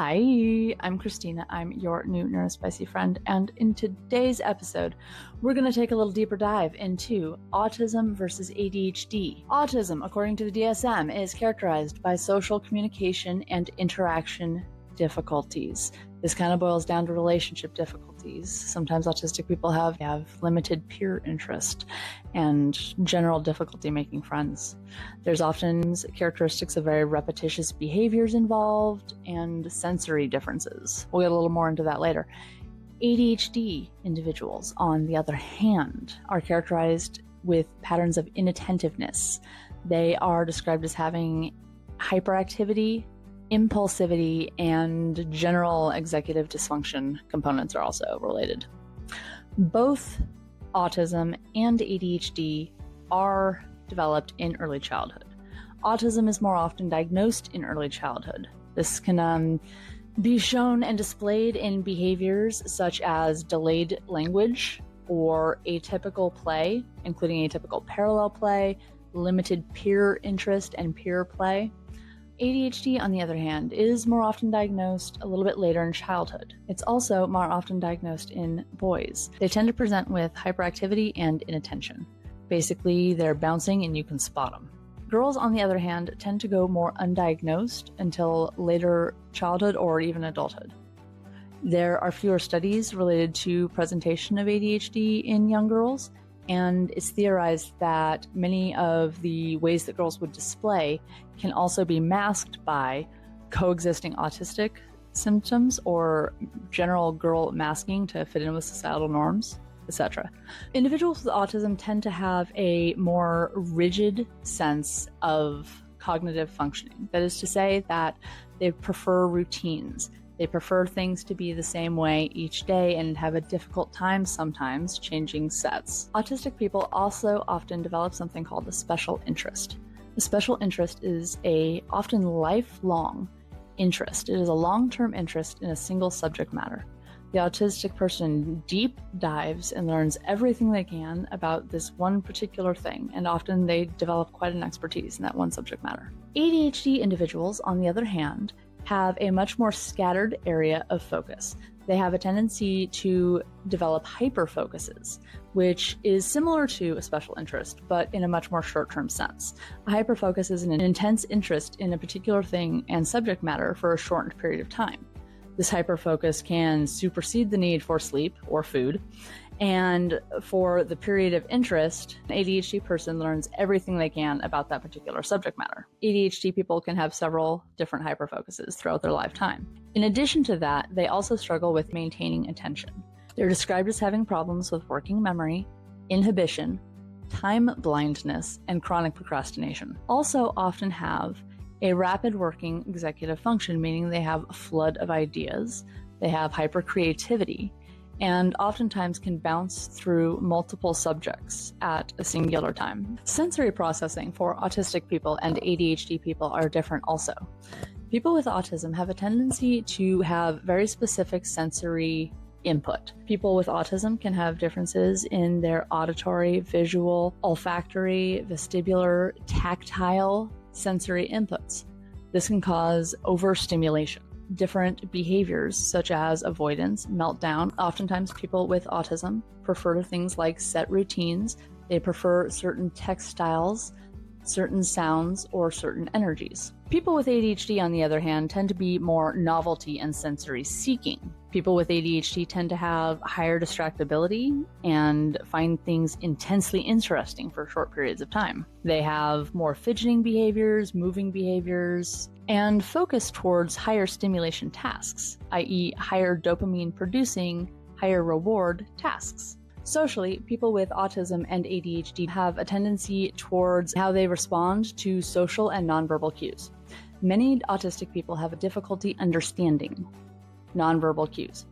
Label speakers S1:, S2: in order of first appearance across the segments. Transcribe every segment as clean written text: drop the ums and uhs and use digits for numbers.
S1: Hi, I'm Christina. I'm your new neurospicy friend, and in today's episode, we're going to take a little deeper dive into autism versus ADHD. Autism, according to the DSM, is characterized by social communication and interaction difficulties. This kind of boils down to relationship difficulties. Sometimes autistic people have limited peer interest and general difficulty making friends. There's often characteristics of very repetitious behaviors involved and sensory differences. We'll get a little more into that later. ADHD individuals, on the other hand, are characterized with patterns of inattentiveness. They are described as having hyperactivity, impulsivity, and general executive dysfunction components are also related. Both autism and ADHD are developed in early childhood. Autism is more often diagnosed in early childhood. This can be shown and displayed in behaviors such as delayed language or atypical play, including atypical parallel play, limited peer interest and peer play. ADHD, on the other hand, is more often diagnosed a little bit later in childhood. It's also more often diagnosed in boys. They tend to present with hyperactivity and inattention. Basically, they're bouncing and you can spot them. Girls, on the other hand, tend to go more undiagnosed until later childhood or even adulthood. There are fewer studies related to presentation of ADHD in young girls, and it's theorized that many of the ways that girls would display can also be masked by coexisting autistic symptoms or general girl masking to fit in with societal norms, etc. Individuals with autism tend to have a more rigid sense of cognitive functioning. That is to say that they prefer routines. They prefer things to be the same way each day and have a difficult time sometimes changing sets. Autistic people also often develop something called a special interest. A special interest is a often lifelong interest. It is a long-term interest in a single subject matter. The autistic person deep dives and learns everything they can about this one particular thing, and often they develop quite an expertise in that one subject matter. ADHD individuals, on the other hand, have a much more scattered area of focus. They have a tendency to develop hyperfocuses, which is similar to a special interest, but in a much more short-term sense. A hyperfocus is an intense interest in a particular thing and subject matter for a shortened period of time. This hyperfocus can supersede the need for sleep or food, and for the period of interest, an ADHD person learns everything they can about that particular subject matter. ADHD people can have several different hyperfocuses throughout their lifetime. In addition to that, they also struggle with maintaining attention. They're described as having problems with working memory, inhibition, time blindness, and chronic procrastination. Also often have a rapid working executive function, meaning they have a flood of ideas, they have hypercreativity, and oftentimes can bounce through multiple subjects at a singular time. Sensory processing for autistic people and ADHD people are different also. People with autism have a tendency to have very specific sensory input. People with autism can have differences in their auditory, visual, olfactory, vestibular, tactile sensory inputs. This can cause overstimulation. Different behaviors such as avoidance, meltdown. Oftentimes people with autism prefer things like set routines. They prefer certain textiles, certain sounds, or certain energies. People with ADHD, on the other hand, tend to be more novelty and sensory seeking. People with ADHD tend to have higher distractibility and find things intensely interesting for short periods of time. They have more fidgeting behaviors, moving behaviors, and focus towards higher stimulation tasks, i.e. higher dopamine producing, higher reward tasks. Socially, people with autism and ADHD have a tendency towards how they respond to social and nonverbal cues. Many autistic people have a difficulty understanding nonverbal cues.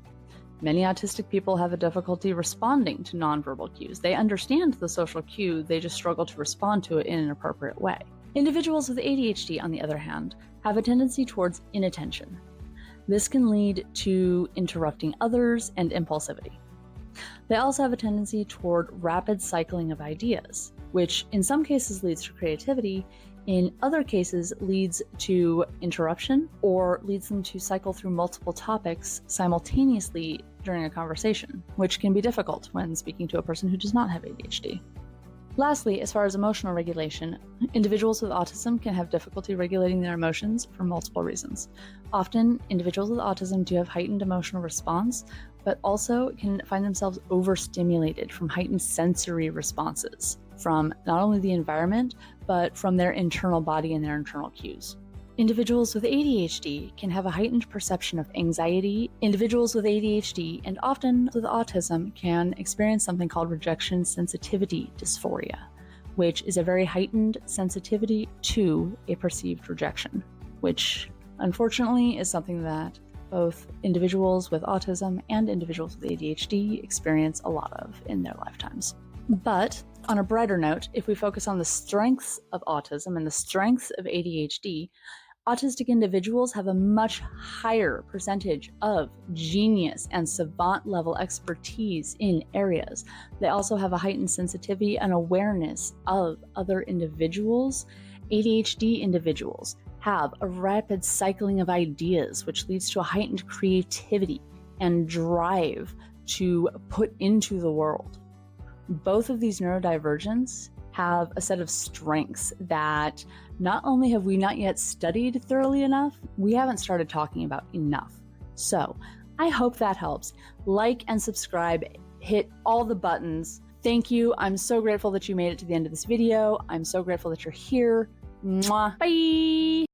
S1: Many autistic people have a difficulty responding to nonverbal cues. They understand the social cue, they just struggle to respond to it in an appropriate way. Individuals with ADHD, on the other hand, have a tendency towards inattention. This can lead to interrupting others and impulsivity. They also have a tendency toward rapid cycling of ideas, which in some cases leads to creativity, In other cases, leads to interruption or leads them to cycle through multiple topics simultaneously during a conversation, which can be difficult when speaking to a person who does not have ADHD. Lastly, as far as emotional regulation, individuals with autism can have difficulty regulating their emotions for multiple reasons. Often, individuals with autism do have heightened emotional response, but also can find themselves overstimulated from heightened sensory responses from not only the environment, but from their internal body and their internal cues. Individuals with ADHD can have a heightened perception of anxiety. Individuals with ADHD and often with autism can experience something called rejection sensitivity dysphoria, which is a very heightened sensitivity to a perceived rejection, which unfortunately is something that both individuals with autism and individuals with ADHD experience a lot of in their lifetimes. But on a brighter note, if we focus on the strengths of autism and the strengths of ADHD, autistic individuals have a much higher percentage of genius and savant level expertise in areas. They also have a heightened sensitivity and awareness of other individuals. ADHD individuals have a rapid cycling of ideas, which leads to a heightened creativity and drive to put into the world. Both of these neurodivergents have a set of strengths that not only have we not yet studied thoroughly enough, we haven't started talking about enough. So I hope that helps. Like and subscribe, hit all the buttons. Thank you. I'm so grateful that you made it to the end of this video. I'm so grateful that you're here. Mwah. Bye.